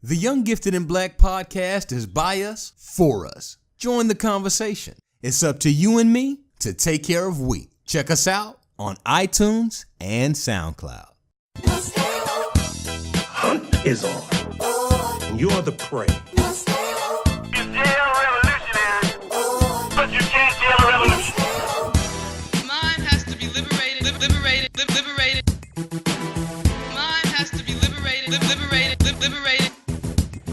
The Young Gifted and Black podcast is by us, for us. Join the conversation. It's up to you and me to take care of we. Check us out on iTunes and SoundCloud. Hunt is on. You're the prey. You jail revolutionary, but you can't jail a revolution. Mind has to be liberated. Mind has to be liberated.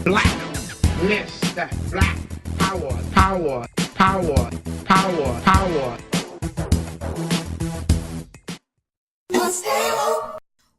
Blackness, black power.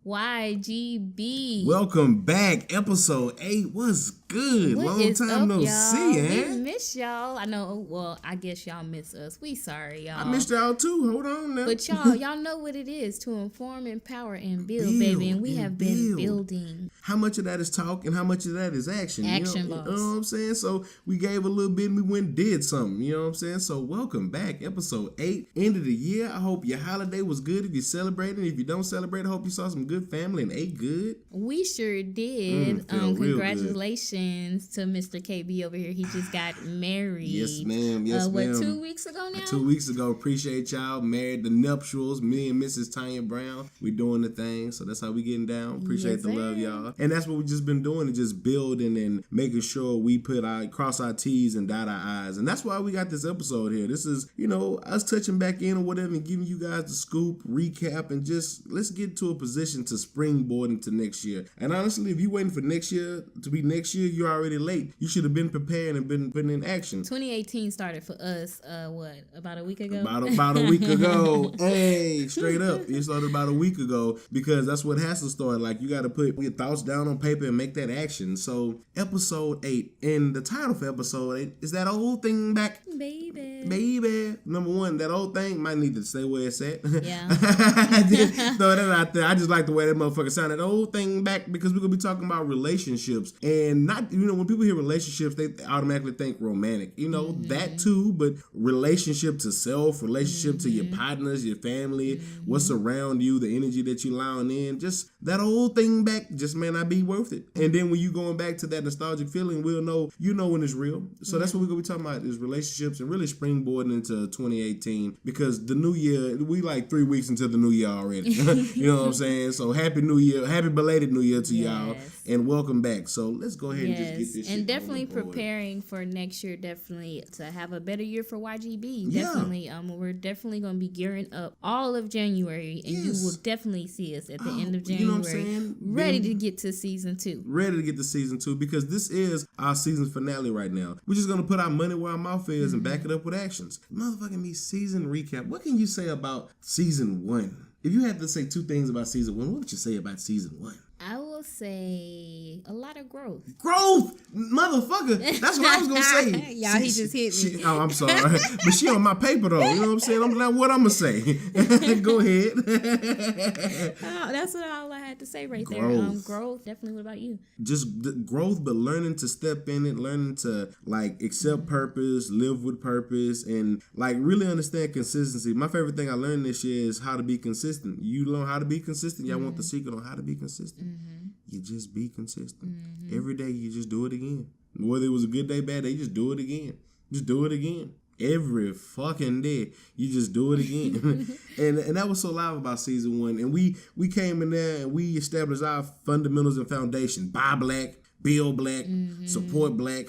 YGB. Welcome back, episode 8. What's good? What Long is time up, no y'all? see, We miss y'all. I know. Well, I guess y'all miss us. We sorry, y'all. I missed y'all too. Hold on now. But y'all know what it is to inform, empower, and build, baby. And we have been building. How much of that is talk and how much of that is action? Action, you know boss. what I'm saying? So we gave a little bit and we went and did something. You know what I'm saying? So welcome back, episode 8, end of the year. I hope your holiday was good if you're celebrating. If you don't celebrate, I hope you saw some good family and ate good. We sure did. Felt real Congratulations to Mr. KB over here. He just got married. Yes, ma'am. Yes, ma'am. What, 2 weeks ago now? 2 weeks ago. Appreciate y'all. Married, the nuptials. Me and Mrs. Tanya Brown. We doing the thing. So that's how we getting down. Appreciate Yes, the love, sir. y'all. And that's what we just been doing, is just building and making sure we cross our T's and dot our I's. And that's why we got this episode here. This is, us touching back in or whatever and giving you guys the scoop, recap, and just let's get to a position to springboard into next year. And honestly, if you're waiting for next year to be next year, you're already late. You should have been prepared and been putting in action. 2018 started for us, about a week ago? About a week ago. Hey, straight up. It started about a week ago because that's what has to start. Like, you got to put your thoughts down on paper and make that action. So, episode 8. And the title for episode 8 is That Old Thing Back. Baby. Number one, that old thing might need to stay where it's at. Yeah. Throw that out there. I just like the way that motherfucker sounded. That old thing back, because we're going to be talking about relationships. And not, when people hear relationships, they automatically think romantic. That too, but relationship to self, relationship to your partners, your family, what's around you, the energy that you allowing in, just that old thing back just may not be worth it. And then when you going back to that nostalgic feeling, we'll know, when it's real. So that's what we're going to be talking about, is relationships and really springboarding into 2018, because the new year, we like 3 weeks into the new year already. You know what I'm saying? So happy new year, happy belated new year to y'all, and welcome back. So let's go ahead and just get this shit. And definitely going forward. preparing for next year, definitely to have a better year for YGB. Yeah. Definitely. We're definitely going to be gearing up all of January, and you will definitely see us at the end of January. You know what I'm saying? Ready to get to season 2. Ready to get to season 2, because this is our season finale right now. We're just going to put our money where our mouth is and back it up with actions. Motherfucking me, season recap. What can you say about season 1? If you had to say 2 things about season 1, what would you say about season 1? I will say a lot of growth. Growth, motherfucker. That's what I was gonna say. Y'all, he just hit me. Oh, I'm sorry, but she on my paper though. You know what I'm saying? I'm like, what I'm gonna say. Go ahead. That's all I had to say right there. Growth. Growth. Definitely. What about you? Just growth, but learning to step in it, learning to accept purpose, live with purpose, and really understand consistency. My favorite thing I learned this year is how to be consistent. You learn how to be consistent. Y'all want the secret on how to be consistent? You just be consistent. Every day you just do it again. Whether it was a good day, bad day, you just do it again. Just do it again. Every fucking day, you just do it again. and that was so live about season 1. And we came in there and we established our fundamentals and foundation. Buy black, build black, support black.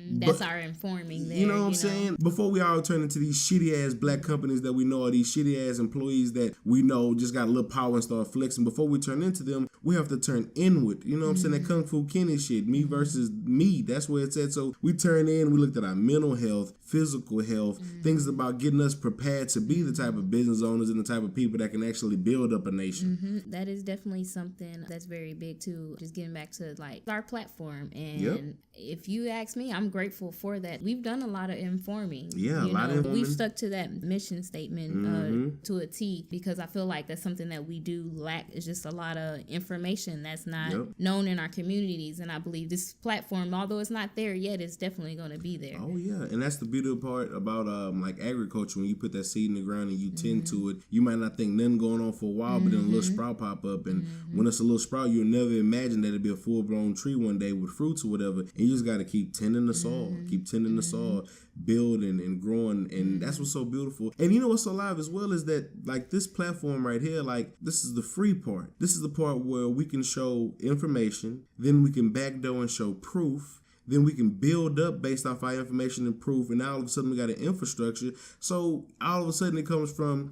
That's our informing there. You know what I'm saying? Before we all turn into these shitty ass black companies that we know, or these shitty ass employees that we know just got a little power and start flexing, before we turn into them, we have to turn inward. You know what I'm saying? That Kung Fu Kenny shit, me versus me. That's where it's at. So we turned in, we looked at our mental health, physical health, things about getting us prepared to be the type of business owners and the type of people that can actually build up a nation. That is definitely something that's very big too. Just getting back to our platform. And if you ask me, I'm grateful for that. We've done a lot of informing. Yeah, a lot of informing. We've stuck to that mission statement to a T, because I feel like that's something that we do lack, is just a lot of information that's not known in our communities. And I believe this platform, although it's not there yet, it's definitely going to be there. Oh yeah, and that's the beautiful part about like agriculture. When you put that seed in the ground and you tend to it, you might not think nothing going on for a while, but then a little sprout pop up, and when it's a little sprout, you'll never imagine that it'll be a full blown tree one day with fruits or whatever. And you just got to keep tending the soil, the soil, building and growing, and that's what's so beautiful. And you know what's so live as well is that, like, this platform right here, like, this is the free part. This is the part where we can show information, then we can backdoor and show proof. Then we can build up based off our information and proof, and now all of a sudden we got an infrastructure. So all of a sudden it comes from,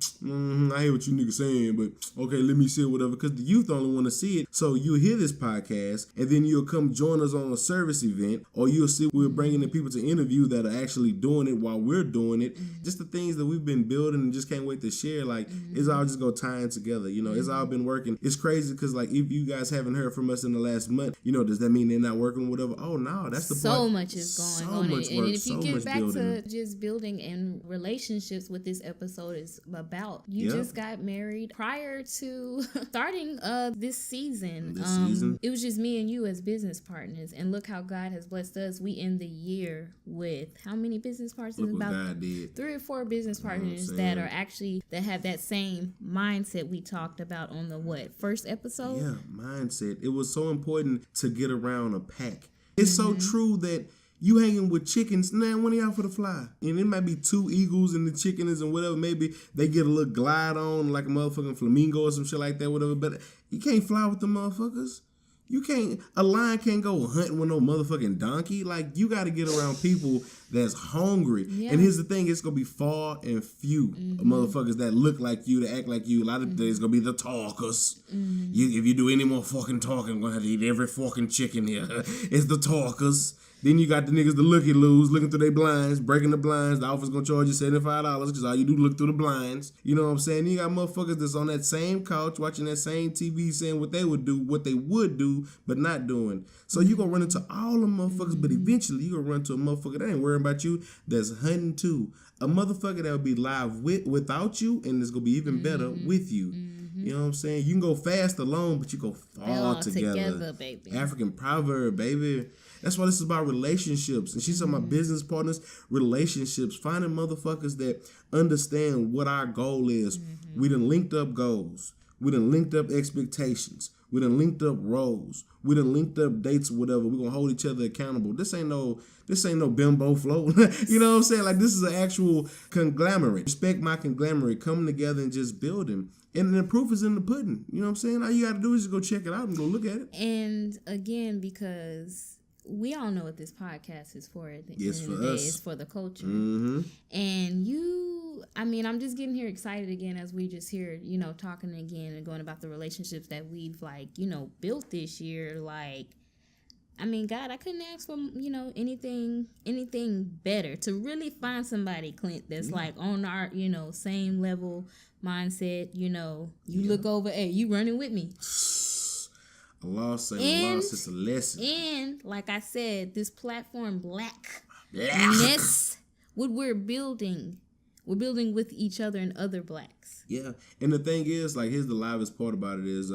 I hear what you niggas saying, but okay, let me see it, whatever, because the youth only want to see it. So you'll hear this podcast, and then you'll come join us on a service event, or you'll see we're bringing in people to interview that are actually doing it while we're doing it. Just the things that we've been building and just can't wait to share. Like, it's all just go tying together. You know, it's all been working. It's crazy because, like, if you guys haven't heard from us in the last month, you know, does that mean they're not working, whatever? Oh, no, that's the so part. much is going So on, much and work, if you so get much back building. to just building and relationships, what this episode is about, you just got married prior to starting this season. It was just me and you as business partners, and look how God has blessed us. We end the year with how many business partners? Look what About God did. 3 or 4 business partners that are actually that have that same mindset we talked about on the first episode. Yeah, mindset. It was so important to get around a pack. It's so true that you hanging with chickens, man, when they out for the fly. And it might be 2 eagles and the chicken is and whatever. Maybe they get a little glide on like a motherfucking flamingo or some shit like that, whatever. But you can't fly with them motherfuckers. You can't, a lion can't go hunting with no motherfucking donkey. Like, you got to get around people that's hungry. Yeah. And here's the thing, it's going to be far and few motherfuckers that look like you, that act like you. A lot of days going to be the talkers. If you do any more fucking talking, I'm going to have to eat every fucking chicken here. It's the talkers. Then you got the niggas, the looky-loos, looking through their blinds, breaking the blinds. The office gonna charge you $75 because all you do is look through the blinds. You know what I'm saying? You got motherfuckers that's on that same couch watching that same TV saying what they would do, but not doing. So you gonna run into all them motherfuckers, but eventually you gonna run into a motherfucker that ain't worrying about you, that's hunting too. A motherfucker that will be live without you, and it's gonna be even better with you. You know what I'm saying? You can go fast alone, but you go far together. Baby. African proverb, baby. That's why this is about relationships. And she's talking about business partners, relationships, finding motherfuckers that understand what our goal is. We done linked up goals. We done linked up expectations. We done linked up roles. We done linked up dates or whatever. We're gonna hold each other accountable. This ain't no bimbo flow. You know what I'm saying? Like, this is an actual conglomerate. Respect my conglomerate, coming together and just building. And the proof is in the pudding. You know what I'm saying? All you gotta do is just go check it out and go look at it. And again, because we all know what this podcast is for. It's for us. It's for the culture. And I'm just getting here excited again as we just here, talking again and going about the relationships that we've built this year. Like, God, I couldn't ask for, anything better to really find somebody, Clint, that's like on our, same level mindset. You look over, hey, you running with me. A loss is a lesson. And like I said, this platform blackness, what we're building with each other and other blacks. Yeah. And the thing is, like, here's the livest part about it is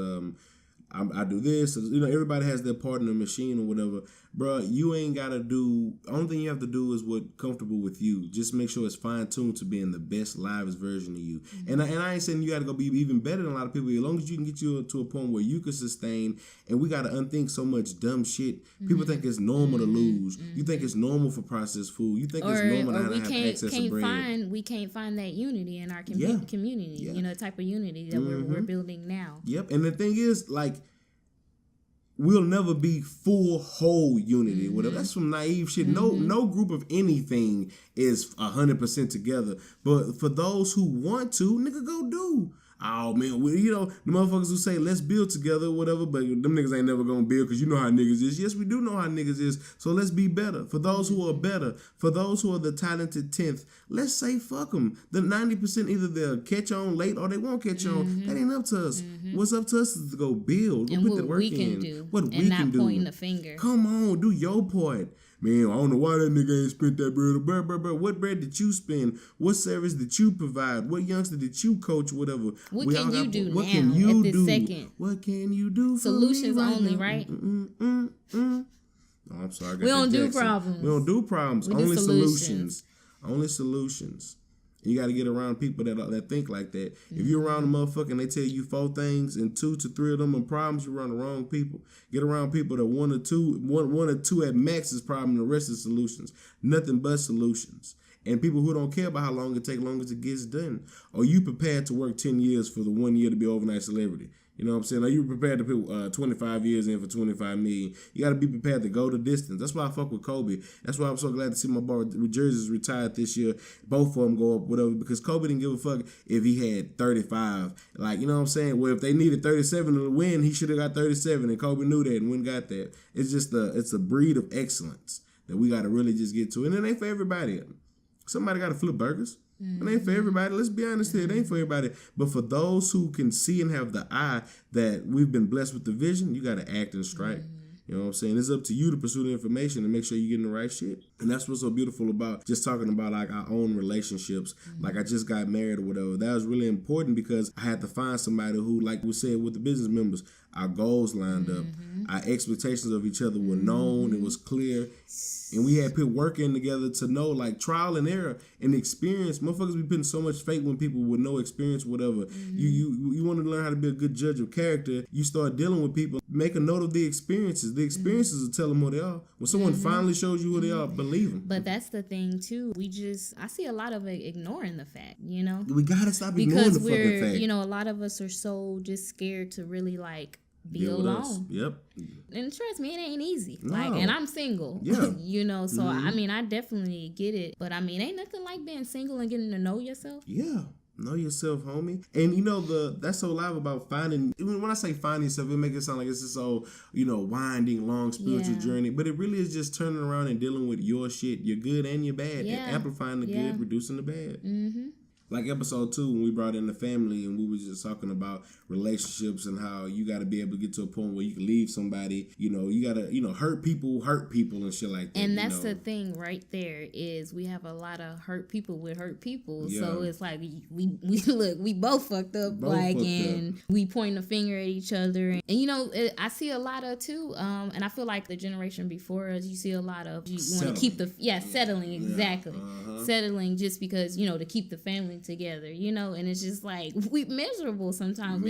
I do this. Everybody has their part in the machine or whatever. Bruh, you ain't got to do... Only thing you have to do is what's comfortable with you. Just make sure it's fine-tuned to being the best, livest version of you. And I ain't saying you got to go be even better than a lot of people. As long as you can get you to a point where you can sustain, and we got to unthink so much dumb shit. People think it's normal to lose. You think it's normal for processed food. You think it's normal to have access to bread. We can't find that unity in our community. Yeah. Type of unity that we're building now. Yep. And the thing is, like, we'll never be full whole unity. Whatever. That's some naive shit. No group of anything is 100% together. But for those who want to, nigga, go do. Oh man, the motherfuckers who say let's build together or whatever, but them niggas ain't never gonna build because you know how niggas is. Yes, we do know how niggas is. So let's be better. For those who are better, for those who are the talented 10th, let's say fuck them. The 90% either they'll catch on late or they won't catch on. That ain't up to us. What's up to us is to go build, and put what the work we can in. do, What and we not can do. pointing the finger. Come on, do your part. Man, I don't know why that nigga ain't spent that bread. Bro. What bread did you spend? What service did you provide? What youngster did you coach? Whatever. What can you do what now can you at this do? second? What can you do for Solutions me only, now? right? Oh, I'm sorry. I got We don't that do Jackson. problems. We don't do problems. We do Only solutions. solutions. Only solutions. You got to get around people that think like that. If you're around a motherfucker and they tell you 4 things and 2 to 3 of them are problems, you're around the wrong people. Get around people that one or two at max is problem, the rest is solutions. Nothing but solutions. And people who don't care about how long it takes, long as it gets done. Are you prepared to work 10 years for the 1 year to be overnight celebrity? You know what I'm saying? Are you prepared to put 25 years in for $25 million? You got to be prepared to go the distance. That's why I fuck with Kobe. That's why I'm so glad to see my boy jerseys retired this year. Both of them go up, whatever, because Kobe didn't give a fuck if he had 35. Like, you know what I'm saying? Well, if they needed 37 to win, he should have got 37, and Kobe knew that and went and got that. It's just it's a breed of excellence that we got to really just get to. And it ain't for everybody. Somebody got to flip burgers. It ain't for everybody. Let's be honest here. It ain't for everybody. But for those who can see and have the eye that we've been blessed with the vision, you got to act and strike. You know what I'm saying? It's up to you to pursue the information and make sure you're getting the right shit. And that's what's so beautiful about just talking about like our own relationships. Like I just got married or whatever. That was really important because I had to find somebody who, like we said with the business members, our goals lined up. Our expectations of each other were known. It was clear. And we had put work in together to know, like, trial and error and experience. Motherfuckers be putting so much faith when people with no experience, whatever. You want to learn how to be a good judge of character. You start dealing with people. Make a note of the experiences. The experiences will tell them who they are. When someone finally shows you who they are, believe them. But that's the thing, too. I see a lot of it ignoring the fact, you know? We got to stop ignoring the fucking fact. You know, a lot of us are so just scared to really, like, be Deal with us. alone. Yep. And trust me, it ain't easy. No. Like, and I'm single. Yeah. You know, so I mean, I definitely get it. But I mean, ain't nothing like being single and getting to know yourself. Yeah. Know yourself, homie. And you know, that's so live about finding, even when I say find yourself, it makes it sound like it's this old, winding, long spiritual journey. But it really is just turning around and dealing with your shit, your good and your bad, and amplifying the good, reducing the bad. Like episode 2, when we brought in the family and we was just talking about relationships and how you got to be able to get to a point where you can leave somebody, you got to, hurt people and shit like that. And that's the thing right there is we have a lot of hurt people with hurt people. Yeah. So it's like we look, we both fucked up, we pointing a finger at each other. And I see a lot of too, and I feel like the generation before us, you see a lot of, you want to keep settling, exactly. Settling just because, to keep the family together, and it's just like we miserable sometimes.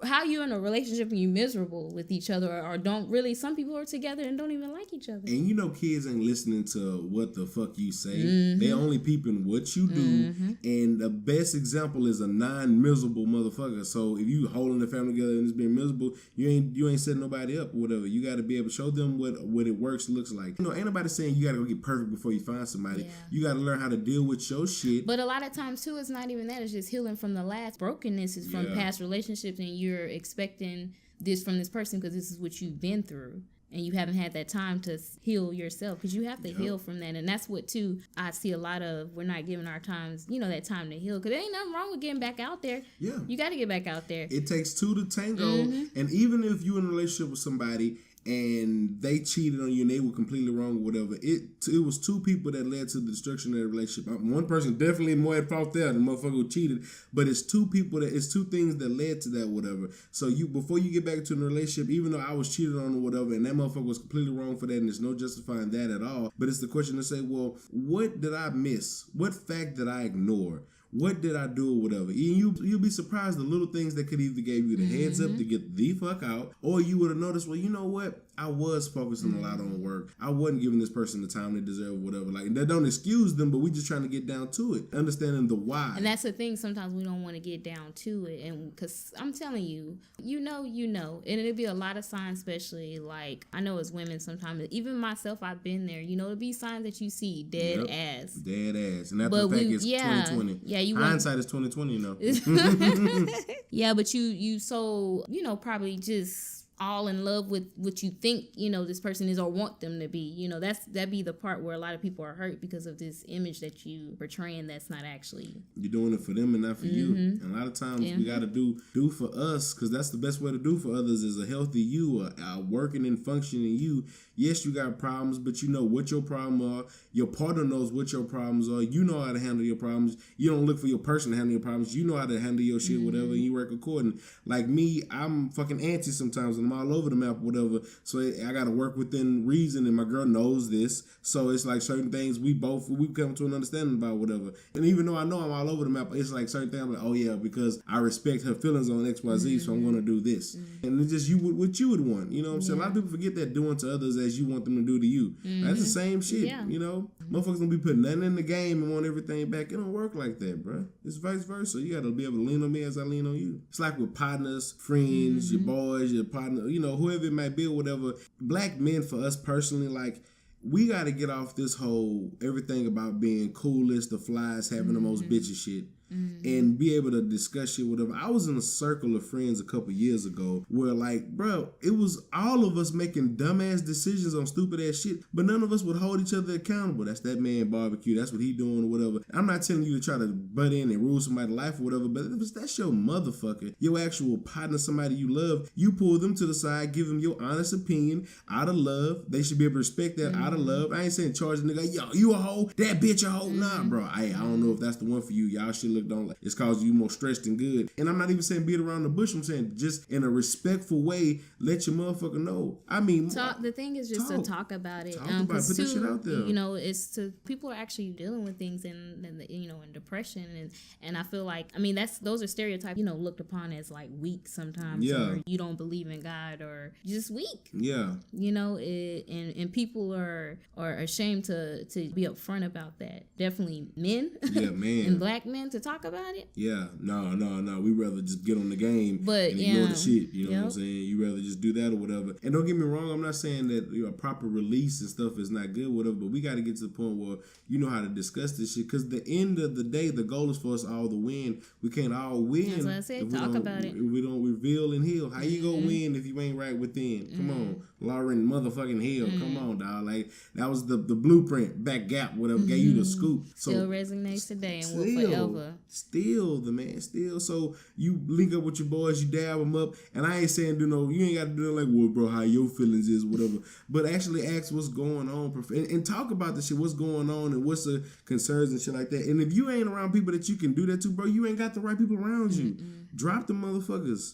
How you in a relationship and you miserable with each other or don't really, some people are together and don't even like each other. And kids ain't listening to what the fuck you say. They only peeping what you do. And the best example is a non-miserable motherfucker. So if you holding the family together and it's being miserable, you ain't setting nobody up or whatever. You got to be able to show them what it looks like. Ain't nobody saying you got to go get perfect before you find somebody. Yeah. You got to learn how to deal with your shit. But a lot of times too, it's not even that. It's just healing from the last brokenness is from past relationships, and you're expecting this from this person because this is what you've been through. And you haven't had that time to heal yourself because you have to heal from that. And that's what, too, I see a lot of, we're not giving our times, that time to heal. Because there ain't nothing wrong with getting back out there. Yeah. You got to get back out there. It takes 2 to tango. And even if you're in a relationship with somebody and they cheated on you and they were completely wrong or whatever, it was 2 people that led to the destruction of the relationship. One person definitely more at fault there, the motherfucker who cheated, but it's 2 people it's 2 things that led to that whatever. So before you get back into a relationship, even though I was cheated on or whatever and that motherfucker was completely wrong for that and there's no justifying that at all, but it's the question to say, well, what did I miss? What fact did I ignore? What did I do or whatever? You'll be surprised the little things that could either gave you the heads up to get the fuck out, or you would have noticed, well, you know what? I was focusing a lot on work. I wasn't giving this person the time they deserve or whatever. Like, that don't excuse them, but we just trying to get down to it. Understanding the why. And that's the thing. Sometimes we don't want to get down to it. And because I'm telling you, you know. And it'll be a lot of signs, especially like, I know as women sometimes, even myself, I've been there. It'll be signs that you see dead ass. Dead ass. And after the fact, it's 2020. Yeah, hindsight is 2020, Yeah, yeah, but you so, probably just all in love with what you think, you know, this person is or want them to be. You know, that'd be the part where a lot of people are hurt because of this image that you portraying that's not actually. You're doing it for them and not for you. And a lot of times we got to do for us, because that's the best way to do for others is a healthy you, a working and functioning you. Yes, you got problems, but you know what your problems are. Your partner knows what your problems are. You know how to handle your problems. You don't look for your person to handle your problems. You know how to handle your shit, whatever, and you work according. Like me, I'm fucking antsy sometimes, and I'm all over the map, whatever. So I got to work within reason, and my girl knows this. So it's like certain things we come to an understanding about, whatever. And even though I know I'm all over the map, it's like certain things I'm like, oh yeah, because I respect her feelings on XYZ, so I'm going to do this. And it's just what you would want. You know what I'm saying? A lot of people forget that doing to others as you want them to do to you. That's the same shit, you know? Motherfuckers don't be putting nothing in the game and want everything back. It don't work like that, bro. It's vice versa. You got to be able to lean on me as I lean on you. It's like with partners, friends, your boys, your partner, you know, whoever it might be or whatever. Black men, for us personally, like, we got to get off this whole everything about being coolest, the flies, having the most bitchy shit. And be able to discuss shit, whatever. I was in a circle of friends a couple years ago where, like, bro, it was all of us making dumbass decisions on stupid ass shit, but none of us would hold each other accountable. That's that man barbecue. That's what he doing or whatever. I'm not telling you to try to butt in and rule somebody's life or whatever, but if that's your motherfucker, your actual partner, somebody you love, you pull them to the side, give them your honest opinion out of love. They should be able to respect that out of love. I ain't saying charge a nigga, yo, you a hoe, that bitch a hoe. Nah, bro. I don't know if that's the one for you. Y'all should look don't like it's causing you more stressed than good. And I'm not even saying beat around the bush. I'm saying just in a respectful way, let your motherfucker know. I mean, the thing is just to talk about it. Talk about it. Put that shit out there. You know, it's to people are actually dealing with things and you know, in depression and I feel like, I mean, those are stereotypes, you know, looked upon as like weak sometimes. Yeah. Or you don't believe in God or just weak. Yeah. You know, and people are ashamed to be upfront about that. Definitely men. Yeah, man. And black men to talk about it. Yeah. No. We rather just get on the game and ignore the shit. You know what I'm saying? You rather just do that or whatever. And don't get me wrong, I'm not saying that a proper release and stuff is not good, whatever, but we got to get to the point where you know how to discuss this shit, because the end of the day, the goal is for us all to win. We can't all win. That's what I said. Talk about it. If we don't reveal and heal. How you gonna win if you ain't right within? Come on. Lauren motherfucking Hill. Come on, dog. Like, that was the blueprint, back gap, whatever, gave you the scoop. So, still resonates today and will forever. Still, so you link up with your boys, you dab them up, and I ain't saying you ain't got to do like, well, bro, how your feelings is, whatever, but actually ask what's going on and talk about the shit, what's going on and what's the concerns and shit like that. And if you ain't around people that you can do that to, bro, you ain't got the right people around you. Drop the motherfuckers.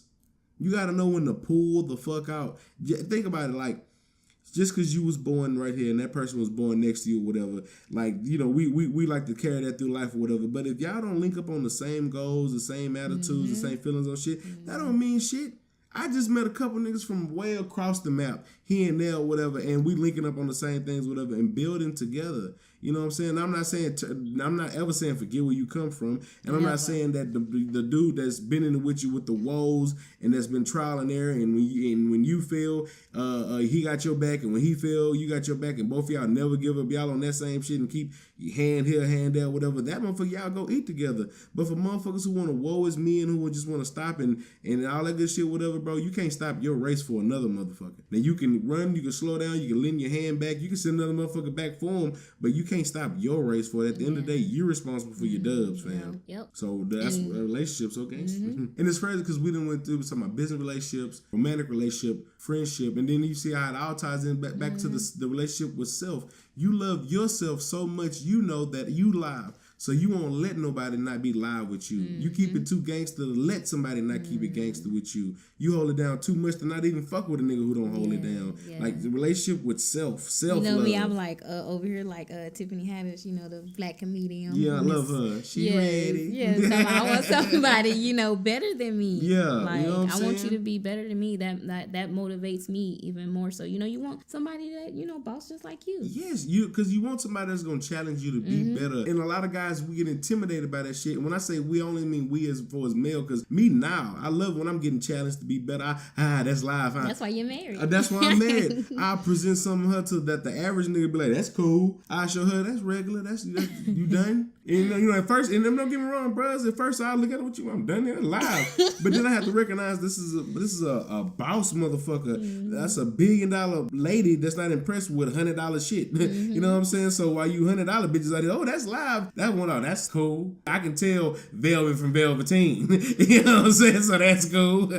You got to know when to pull the fuck out. Think about it, like, just because you was born right here and that person was born next to you or whatever, like, you know, we like to carry that through life or whatever. But if y'all don't link up on the same goals, the same attitudes, the same feelings on shit, that don't mean shit. I just met a couple niggas from way across the map, here and there, whatever, and we linking up on the same things, whatever, and building together. You know what I'm saying? I'm not ever saying forget where you come from, and I'm not saying that the dude that's been in it with you with the woes and that's been trial and error, and when you fail, he got your back, and when he fail, you got your back, and both of y'all never give up. Y'all on that same shit and keep hand here, hand there, whatever. That motherfucker, y'all go eat together. But for motherfuckers who want to woe is me and who just want to stop and all that good shit, whatever, bro, you can't stop your race for another motherfucker. Now you can run, you can slow down, you can lend your hand back, you can send another motherfucker back for him, but you can't stop your race for it. At the end of the day, you're responsible for your dubs, fam. Yep. So that's relationships, okay? And it's crazy because we done went through some of my business relationships, romantic relationship, friendship, and then you see how it all ties in back to the relationship with self. You love yourself so much, you know that you live. So you won't let nobody not be live with you. You keep it too gangster to let somebody not keep it gangster with you. You hold it down too much to not even fuck with a nigga who don't hold it down. Yeah. Like the relationship with self love. You know me, I'm like over here like Tiffany Haddish, you know, the black comedian. Yeah, I love her. She ready. Yeah, so I want somebody, you know, better than me. Yeah, like you know what I'm I want saying? you to be better than me. That motivates me even more. So you know, you want somebody that, you know, boss just like you. Yes, because you want somebody that's gonna challenge you to be better. And a lot of guys guys, we get intimidated by that shit. And when I say we, only mean we as far as male, because me now, I love when I'm getting challenged to be better. That's live. That's why you're married. That's why I'm married. I present something to her to that the average nigga be like, that's cool. I show her that's regular. That's you done. And, you know, at first, and don't get me wrong, bros. At first, I look at it with you. I'm done there live. But then I have to recognize this is a boss motherfucker. Mm-hmm. That's $1 billion lady that's not impressed with $100 shit. Mm-hmm. You know what I'm saying? So while you $100 bitches out there, oh, that's live. That one, oh, that's cool. I can tell Velvet from Velveteen. You know what I'm saying? So that's cool.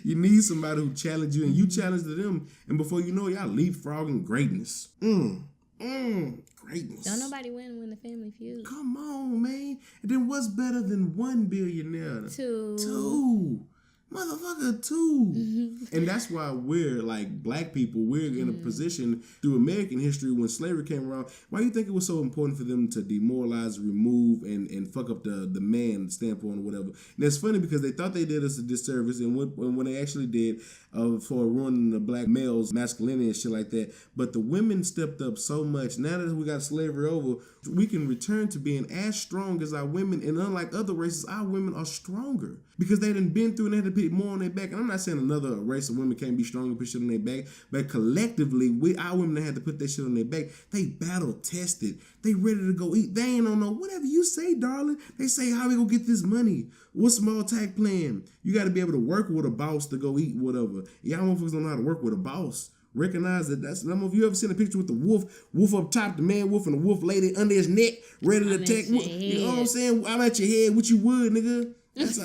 You need somebody who challenge you, and you challenge them, and before you know it, y'all leapfrogging greatness. Greatness. Don't nobody win the family feud. Come on, man. And then what's better than one billionaire? Two. Motherfucker, two. Mm-hmm. And that's why we're like black people, we're in a position through American history when slavery came around. Why do you think it was so important for them to demoralize, remove, and fuck up the man standpoint or whatever? And it's funny because they thought they did us a disservice, and when they actually did for ruining the black male's masculinity and shit like that. But the women stepped up so much. Now that we got slavery over, we can return to being as strong as our women. And unlike other races, our women are stronger because they done been through and they had to put more on their back. And I'm not saying another race of women can't be strong and put shit on their back, but collectively, our women that had to put that shit on their back, they battle tested. They ready to go eat. They ain't on no whatever you say, darling. They say, how we gonna get this money? What's small tax plan? You got to be able to work with a boss to go eat whatever. Y'all motherfuckers don't know how to work with a boss. Recognize that that's. I don't know if you ever seen a picture with the wolf up top, the man wolf and the wolf lady under his neck, ready to attack. You know what I'm saying? I'm at your head. What you would, nigga? That's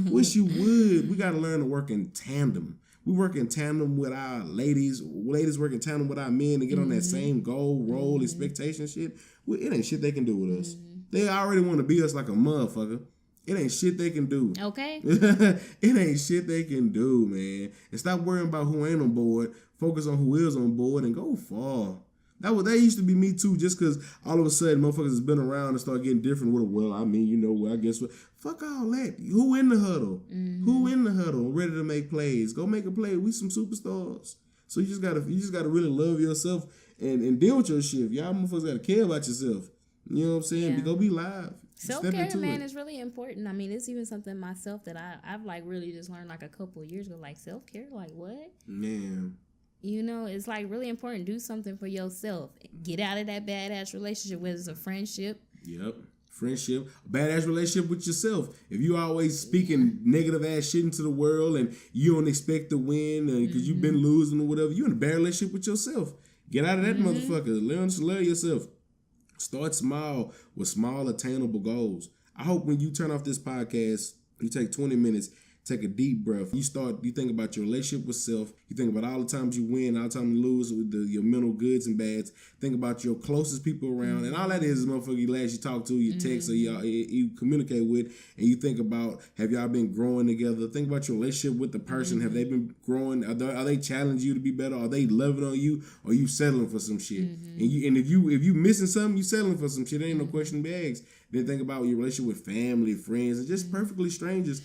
what you would. We got to learn to work in tandem. We work in tandem with our ladies. Ladies work in tandem with our men to get on that same goal, role, expectation shit. It ain't shit they can do with us. They already want to be us like a motherfucker. It ain't shit they can do. Okay. It ain't shit they can do, man. And stop worrying about who ain't on board. Focus on who is on board and go far. That used to be me too, just because all of a sudden motherfuckers has been around and start getting different with it. Well, I mean, you know, I guess what? Fuck all that. Who in the huddle? Who in the huddle? Ready to make plays? Go make a play. We some superstars. So you just gotta really love yourself and deal with your shit. Y'all motherfuckers gotta care about yourself. You know what I'm saying? Yeah. Go be live. Self-care, man, is really important. I mean, it's even something myself that I've like really just learned like a couple of years ago. Like self-care, like what? Man. You know, it's like really important. Do something for yourself. Get out of that badass relationship, whether it's a friendship. Yep. Friendship. A badass relationship with yourself. If you always speaking negative ass shit into the world and you don't expect to win because you've been losing or whatever, you're in a bad relationship with yourself. Get out of that motherfucker. Learn to love yourself. Start small with small attainable goals. I hope when you turn off this podcast, you take 20 minutes, take a deep breath. You think about your relationship with self. You think about all the times you win, all the times you lose with your mental goods and bads. Think about your closest people around. And all that is motherfucker you talk to, you text, or you communicate with. And you think about, have y'all been growing together? Think about your relationship with the person. Have they been growing? Are they challenging you to be better? Are they loving on you? Or are you settling for some shit? And if you missing something, you settling for some shit. There ain't no question to be asked. Then think about your relationship with family, friends, and just perfectly strangers.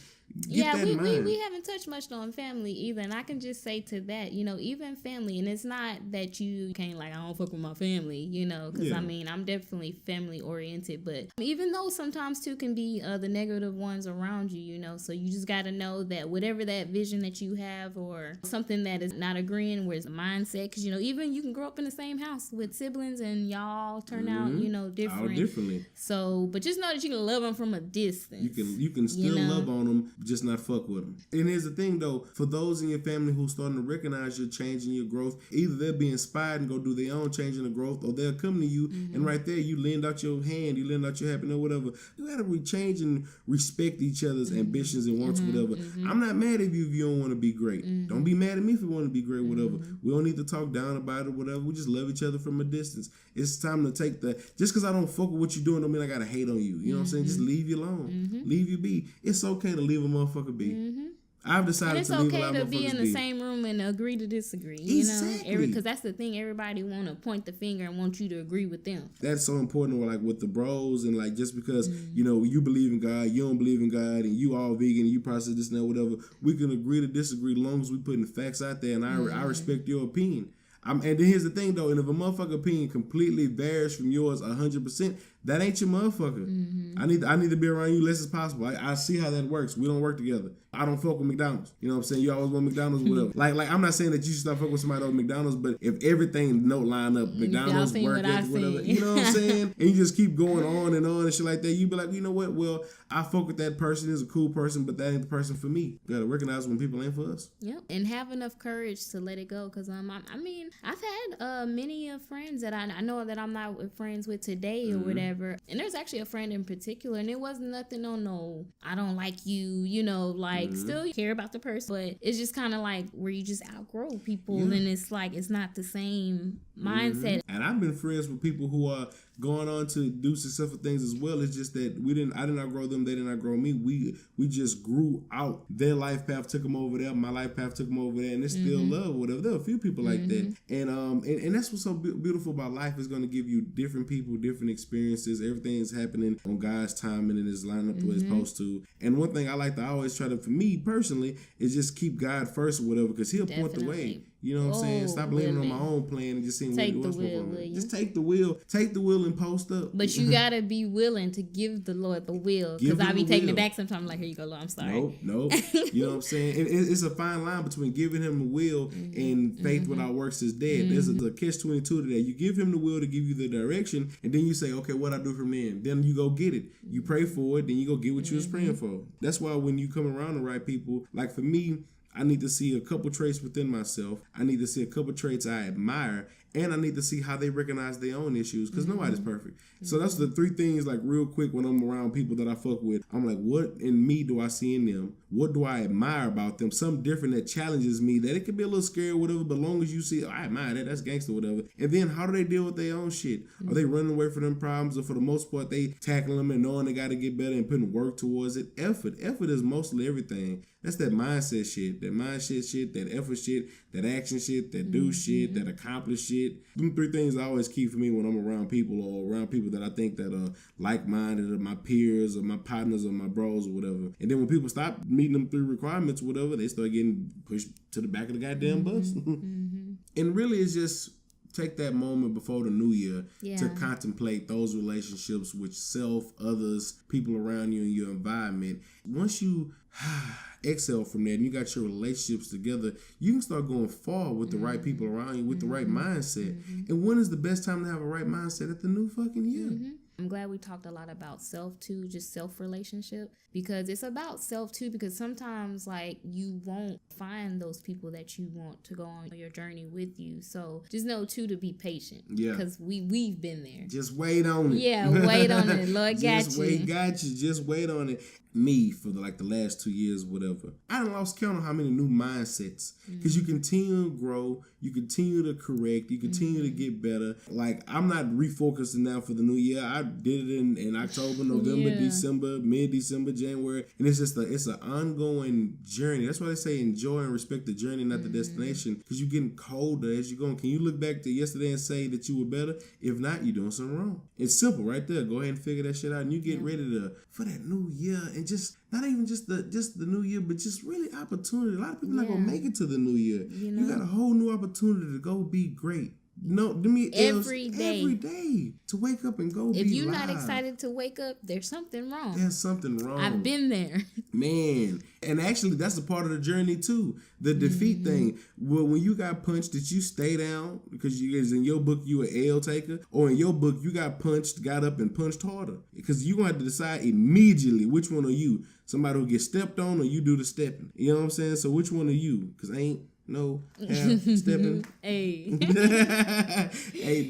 We haven't touched much on family either, and I can just say to that, you know, even family, and it's not that you can't like, I don't fuck with my family, you know, because I mean, I'm definitely family oriented, but even though sometimes too can be the negative ones around you, you know, so you just got to know that whatever that vision that you have or something that is not agreeing with the mindset, because you know, even you can grow up in the same house with siblings and y'all turn out, you know, different. All differently. So, but just know that you can love them from a distance. You can still love on them. Just not fuck with them. And here's the thing though, for those in your family who's starting to recognize your change and your growth, either they'll be inspired and go do their own change in the growth, or they'll come to you and right there you lend out your hand, you lend out your happiness, whatever. You gotta change and respect each other's ambitions and wants, whatever. I'm not mad at you if you don't want to be great. Don't be mad at me if you want to be great, whatever. We don't need to talk down about it, whatever. We just love each other from a distance. It's time to take just because I don't fuck with what you're doing don't mean I gotta hate on you. You know what I'm saying? Just leave you alone. Leave you be. It's okay to leave a motherfucker be. I've decided to leave a lot of motherfuckers be. It's okay to be in the same room and agree to disagree. You know, because that's the thing. Everybody want to point the finger and want you to agree with them. That's so important. Like with the bros and like just because you know you believe in God, you don't believe in God, and you all vegan, and you process this and that, whatever. We can agree to disagree as long as we putting facts out there, and I respect your opinion. And then here's the thing though, and if a motherfucker opinion completely varies from yours 100%, that ain't your motherfucker. I need to be around you less as possible. I see how that works. We don't work together. I don't fuck with McDonald's. You know what I'm saying? You always want McDonald's, whatever. like I'm not saying that you should stop fucking with somebody over McDonald's, but if everything don't line up, McDonald's, work ethic, whatever, you know what I'm saying? And you just keep going on and shit like that, you be like, you know what? Well, I fuck with that person, is a cool person, but that ain't the person for me. You gotta recognize when people ain't for us. Yep, and have enough courage to let it go. Cause I mean, I've had many friends that I know that I'm not friends with today or whatever. And there's actually a friend in particular, and it wasn't nothing on no, I don't like you, you know, like still care about the person, but it's just kind of like where you just outgrow people, and it's like it's not the same mindset. And I've been friends with people who are going on to do successful things as well. It's just that I didn't outgrow them, they didn't outgrow me. We just grew out. Their life path took them over there, my life path took them over there, and it's still love, whatever. There are a few people like that, and that's what's so beautiful about life. Is going to give you different people, different experiences. Everything is happening on God's time, and it is lined up the way it's supposed to. And one thing I like to always try to, for me personally, is just keep God first or whatever, because He'll point the way. You know what I'm saying? Stop leaning on my own plan and just seeing what it was for me. Just take the wheel and post up. But you gotta be willing to give the Lord the will, because I be taking it back sometimes. Like, here you go, Lord, I'm sorry. Nope. You know what I'm saying? It's a fine line between giving Him the will and faith without works is dead. There's a catch-22 to that. You give Him the will to give you the direction, and then you say, okay, what I do from then? Then you go get it. You pray for it, then you go get what you was praying for. That's why when you come around the right people, like for me, I need to see a couple traits within myself. I need to see a couple traits I admire, and I need to see how they recognize their own issues, because nobody's perfect. So that's the three things, like real quick, when I'm around people that I fuck with, I'm like, what in me do I see in them? What do I admire about them? Something different that challenges me, that it could be a little scary or whatever, but long as you see, I admire that, that's gangster or whatever. And then how do they deal with their own shit? Are they running away from them problems, or for the most part, they tackling them and knowing they got to get better and putting work towards it? Effort is mostly everything. That's that mindset shit, that that effort shit, that action shit, that do shit, that accomplish shit. Them three things I always keep for me when I'm around people, or around people that I think that are like-minded, or my peers, or my partners, or my bros, or whatever. And then when people stop meeting them three requirements, whatever, they start getting pushed to the back of the goddamn bus. And really, it's just take that moment before the new year to contemplate those relationships with self, others, people around you, and your environment. Once you exhale from that and you got your relationships together, you can start going far with the right people around you, with the right mindset. And when is the best time to have a right mindset? At the new fucking year. I'm glad we talked a lot about self too, just self relationship, because it's about self too, because sometimes like you won't find those people that you want to go on your journey with you. So just know too to be patient. Yeah. Because we've been there. Just wait on it. Yeah, wait on it. Lord got you. Just wait on it. Me, for the last 2 years, whatever, I done lost count on how many new mindsets, because you continue to grow, you continue to correct, you continue to get better. Like, I'm not refocusing now for the new year. I did it in October, November, December, mid-December, January, and it's just it's an ongoing journey. That's why they say enjoy and respect the journey, not the destination, because you're getting colder as you're going. Can you look back to yesterday and say that you were better? If not, you're doing something wrong. It's simple right there. Go ahead and figure that shit out, and you get ready for that new year. And just not even just the new year, but just really opportunity. A lot of people not gonna make it to the new year. You got a whole new opportunity to go be great. No, to me, every day to wake up and go. If you're not excited to wake up, there's something wrong. There's something wrong. I've been there, man. And actually, that's a part of the journey too. The defeat thing. Well, when you got punched, did you stay down because in your book you an L taker, or in your book you got punched, got up and punched harder? Because you gonna have to decide immediately which one are you. Somebody who gets stepped on, or you do the stepping. You know what I'm saying? So which one are you? Because ain't stepping. Ain't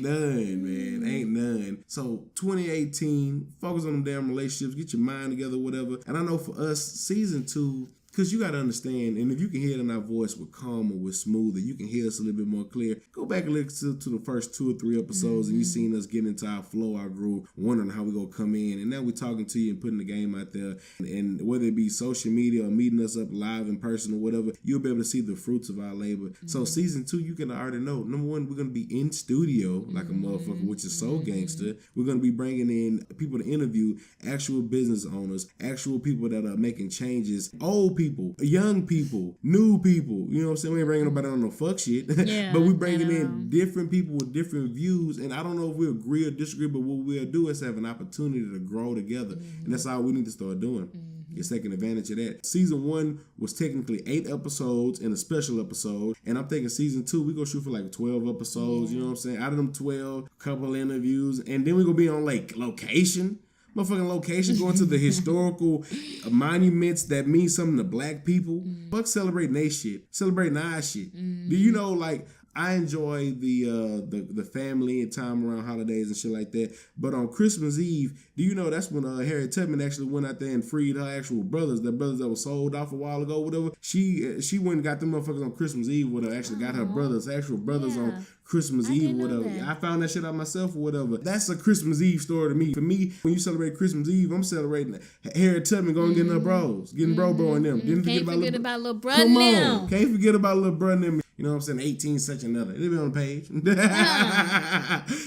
none, man. Ain't none. So 2018, focus on them damn relationships, get your mind together, whatever. And I know for us, season 2, because you got to understand, and if you can hear it in our voice with calm or with smooth, or you can hear us a little bit more clear, go back and listen to the first 2 or 3 episodes, and you seen us get into our flow, our groove, wondering how we going to come in. And now we're talking to you and putting the game out there. And whether it be social media or meeting us up live in person or whatever, you'll be able to see the fruits of our labor. So season 2, you can already know. Number 1, we're going to be in studio like a motherfucker, which is so gangster. We're going to be bringing in people to interview, actual business owners, actual people that are making changes, old people, young people, new people. You know what I'm saying? We ain't bringing nobody on no fuck shit. Yeah, But we bringing in different people with different views. And I don't know if we agree or disagree, but what we'll do is have an opportunity to grow together. And that's all we need to start doing. Is taking advantage of that. Season 1 was technically 8 episodes and a special episode. And I'm thinking season 2, we gonna shoot for like 12 episodes. You know what I'm saying? Out of them 12, a couple interviews. And then we gonna be on like location. Motherfucking location, going to the historical monuments that mean something to black people. Fuck celebrating they shit. Celebrating our shit. Do you know, like, I enjoy the family and time around holidays and shit like that. But on Christmas Eve, do you know that's when Harriet Tubman actually went out there and freed her actual brothers, the brothers that were sold off a while ago, whatever. She went and got them motherfuckers on Christmas Eve, whatever. Actually got her actual brothers on Christmas Eve, whatever. I found that shit out myself or whatever. That's a Christmas Eve story to me. For me, when you celebrate Christmas Eve, I'm celebrating Harriet Tubman going getting her bros, getting bro and them. Didn't Can't forget about little brother Come now. on, can't forget about little brother and them. You know what I'm saying? 18 such another. It'll be on the page.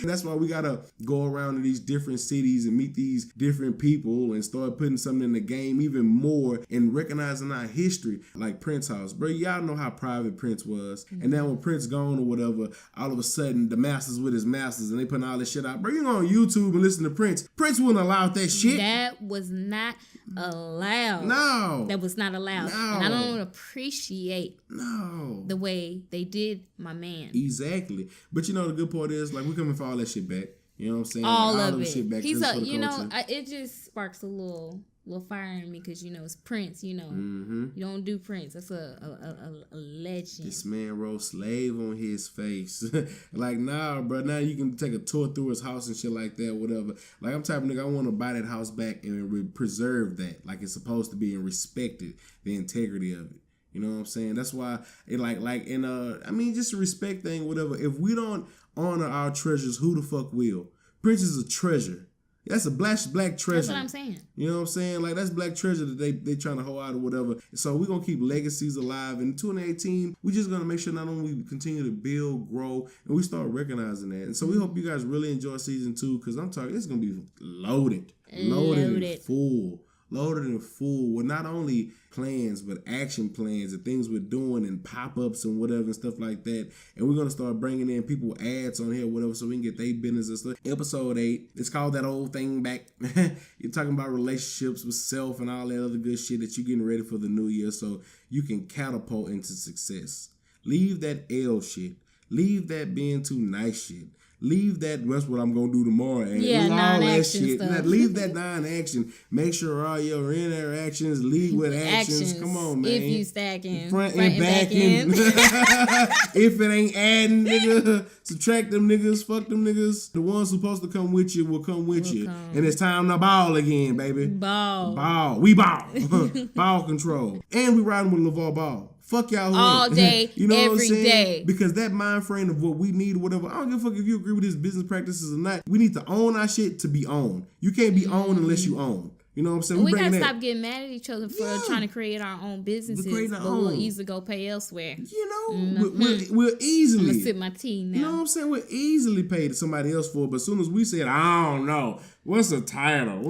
That's why we gotta go around to these different cities and meet these different people and start putting something in the game even more and recognizing our history. Like Prince House. Bro, y'all know how private Prince was. And then when Prince gone or whatever, all of a sudden the masters with his masters and they putting all this shit out. Bro, you go on YouTube and listen to Prince. Prince wouldn't allow that shit. That was not allowed. No. That was not allowed. No. And I don't appreciate No. the way they did my man. Exactly. But you know the good part is, like, we coming for all that shit back. You know what I'm saying? All like, of it. Shit back He's for a, the you know, culture. it just sparks a little fire in me because, you know, it's Prince, you know. Mm-hmm. You don't do Prince. That's a legend. This man wrote slave on his face. Like, nah, bro. Now you can take a tour through his house and shit like that, whatever. Like, I'm type of nigga, I want to buy that house back and preserve that like it's supposed to be and respect it, the integrity of it. You know what I'm saying? That's why it I mean, just a respect thing, whatever. If we don't honor our treasures, who the fuck will? Prince is a treasure. That's a black treasure. That's what I'm saying. You know what I'm saying? Like, that's black treasure that they trying to hold out or whatever. So we're going to keep legacies alive. And in 2018, we're just going to make sure not only we continue to build, grow, and we start recognizing that. And so we hope you guys really enjoy season 2 because I'm talking, it's going to be loaded and full. Loaded and full with not only plans, but action plans and things we're doing and pop-ups and whatever and stuff like that. And we're going to start bringing in people ads on here, whatever, so we can get their business and stuff. Episode 8, it's called That Old Thing Back. You're talking about relationships with self and all that other good shit that you're getting ready for the new year so you can catapult into success. Leave that L shit. Leave that being too nice shit. Leave that, that's what I'm going to do tomorrow. And Yeah, all that non-action shit. stuff. Leave that non-action. Make sure all your interactions lead with actions. Come on, man. If you stacking. Front and back end. If it ain't adding, nigga, subtract them niggas, fuck them niggas. The ones supposed to come with you will come with you. And it's time to ball again, baby. Ball. We ball. Ball control. And we riding with LeVar Ball. Fuck y'all all day, you know every what I'm saying? day. Because that mind frame of what we need or whatever, I don't give a fuck if you agree with his business practices or not. We need to own our shit to be owned. You can't be owned unless you own. You know what I'm saying? We gotta bringing stop getting mad at each other for trying to create our own businesses, but we'll easily go pay elsewhere. You know, we'll easily. I'm gonna sip my tea now. You know what I'm saying? We'll easily pay to somebody else for it, but as soon as we said, I don't know, what's the title?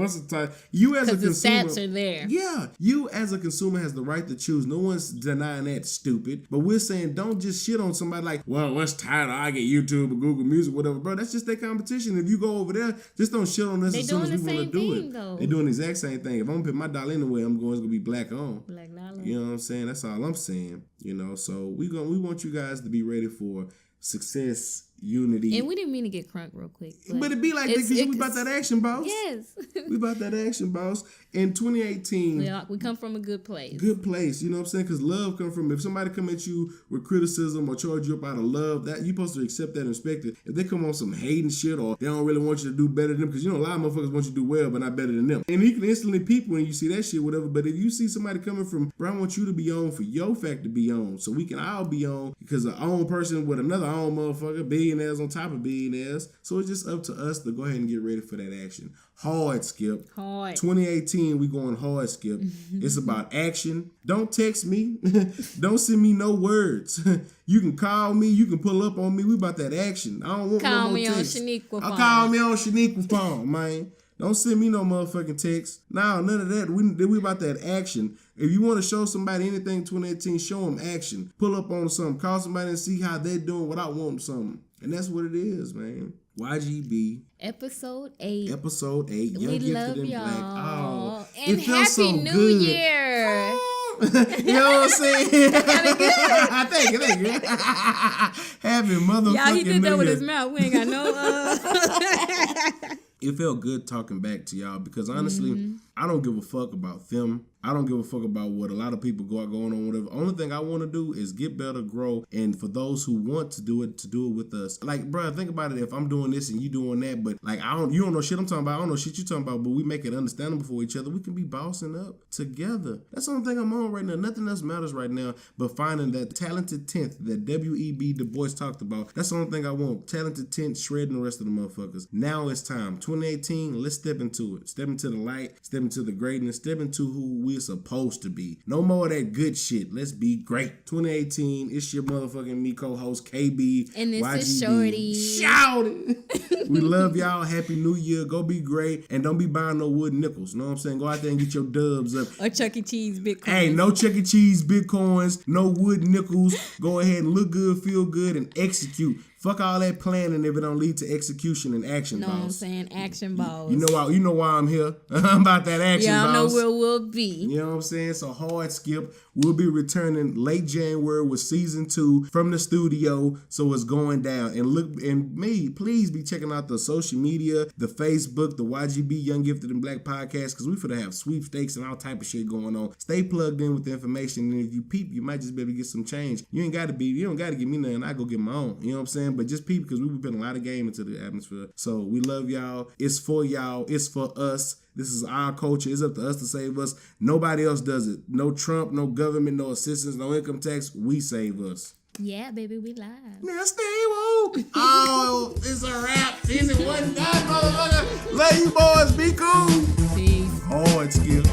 You as a consumer, the stats are there. Yeah, you as a consumer has the right to choose. No one's denying that, stupid. But we're saying don't just shit on somebody like, well, what's title? I get YouTube or Google Music, whatever, bro. That's just their competition. If you go over there, just don't shit on us as soon as we want to do it. Though. They're doing the exact same thing. If I'm gonna put my dollar anywhere, it's gonna be black on. Black dollar. You know what I'm saying? That's all I'm saying. You know, so we want you guys to be ready for success, unity. And we didn't mean to get crunk real quick. But it be like that because we about that action, boss. Yes. We about that action, boss. In 2018, we come from a good place. Good place, you know what I'm saying? Because love comes from, if somebody come at you with criticism or charge you up out of love, that you're supposed to accept that and respect it. If they come on some hating shit or they don't really want you to do better than them, because you know a lot of motherfuckers want you to do well, but not better than them. And you can instantly peep when you see that shit, whatever. But if you see somebody coming from, bro, I want you to be on for your fact to be on, so we can all be on, because an own person with another own motherfucker, billionaires on top of billionaires. So it's just up to us to go ahead and get ready for that action. Hard, Skip. Hard. 2018, we going hard, Skip. It's about action. Don't text me. Don't send me no words. You can call me. You can pull up on me. We about that action. I don't want Call no more me on text. Shaniqua phone. Call me on Shaniqua phone, man. Don't send me no motherfucking text. Nah, none of that. We about that action. If you want to show somebody anything 2018, show them action. Pull up on something. Call somebody and see how they're doing without wanting something. And that's what it is, man. YGB. Episode 8. Episode 8. Young We Gifted love and y'all. Black. Oh, And it felt Happy so New good. Year. You know what I'm saying? Thank you. Happy motherfucking Y'all, he did that New with Year. his mouth. We ain't got no It felt good talking back to y'all because honestly, I don't give a fuck about them. I don't give a fuck about what a lot of people going on, whatever. Only thing I want to do is get better, grow, and for those who want to do it with us. Like, bro, think about it. If I'm doing this and you doing that, but like you don't know shit I'm talking about. I don't know shit you talking about, but we make it understandable for each other. We can be bossing up together. That's the only thing I'm on right now. Nothing else matters right now but finding that talented 10th that W.E.B. Du Bois talked about. That's the only thing I want. Talented 10th, shredding the rest of the motherfuckers. Now it's time. 2018, let's step into it. Step into the light. Step into the greatness. Step into who we're supposed to be. No more of that good shit. Let's be great. 2018, it's your motherfucking me co-host KB. And this YGB. is Shorty. Shout it. We love y'all. Happy New Year. Go be great. And don't be buying no wood nickels. Know what I'm saying? Go out there and get your dubs up. Or Chuck E. Cheese Bitcoin. Hey, no Chuck E. Cheese Bitcoins, no wood nickels. Go ahead and look good, feel good, and execute. Fuck all that planning if it don't lead to execution and action, Know boss. what I'm saying? Action balls. You know why I'm here. I'm about that action, Y'all know boss. where we'll be. You know what I'm saying? So hard skip. We'll be returning late January with season 2 from the studio. So it's going down. And please be checking out the social media, the Facebook, the YGB Young Gifted and Black Podcast, because we finna have sweepstakes and all type of shit going on. Stay plugged in with the information. And if you peep, you might just be able to get some change. You don't gotta give me nothing. I go get my own. You know what I'm saying? But just peep, because we put a lot of game into the atmosphere. So we love y'all. It's for y'all. It's for us. This is our culture. It's up to us to save us. Nobody else does it. No Trump, no government, no assistance, no income tax. We save us. Yeah, baby, we live. Now stay woke. Oh, it's a wrap. Season 1 done, motherfucker. Love you boys. Be cool. Peace. Hard skill.